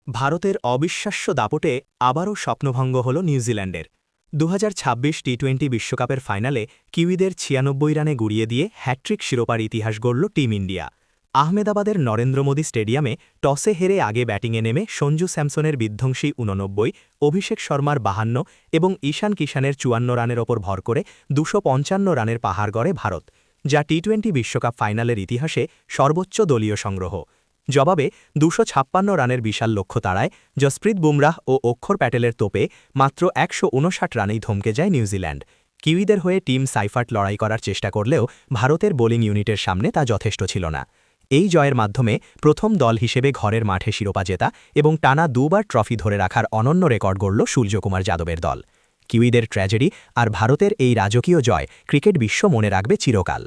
ভারতের অবিশ্বাস্য দাপটে আবারও স্বপ্নভঙ্গ হল নিউজিল্যান্ডের ২০২৬ টি-২০ বিশ্বকাপের ফাইনালে কিউইদের ৯৬ রানে গুড়িয়ে দিয়ে হ্যাট্রিক শিরোপার ইতিহাস গড়ল টিম ইন্ডিয়া। আহমেদাবাদের নরেন্দ্র মোদী স্টেডিয়ামে টসে হেরে আগে ব্যাটিংয়ে নেমে সঞ্জু স্যামসনের বিধ্বংসী ৮৯, অভিষেক শর্মার ৫২ এবং ঈশান কিষানের ৫৪ রানের ওপর ভর করে ২৫৫ রানের পাহাড় গড়ে ভারত, যা টি-২০ বিশ্বকাপ ফাইনালের ইতিহাসে সর্বোচ্চ দলীয় সংগ্রহ। জবাবে ২৫৬ রানের বিশাল লক্ষ্য তাড়ায় জসপ্রীত বুমরাহ ও অক্ষর প্যাটেলের তোপে মাত্র ১৫৯ রানেই থমকে যায় নিউজিল্যান্ড। কিউইদের হয়ে টিম সাইফার্ট লড়াই করার চেষ্টা করলেও ভারতের বোলিং ইউনিটের সামনে তা যথেষ্ট ছিল না। এই জয়ের মাধ্যমে প্রথম দল হিসেবে ঘরের মাঠে শিরোপা জেতা এবং টানা দুবার ট্রফি ধরে রাখার অনন্য রেকর্ড গড়ল সূর্যকুমার যাদবের দল। কিউইদের ট্র্যাজেডি আর ভারতের এই রাজকীয় জয় ক্রিকেট বিশ্ব মনে রাখবে চিরকাল।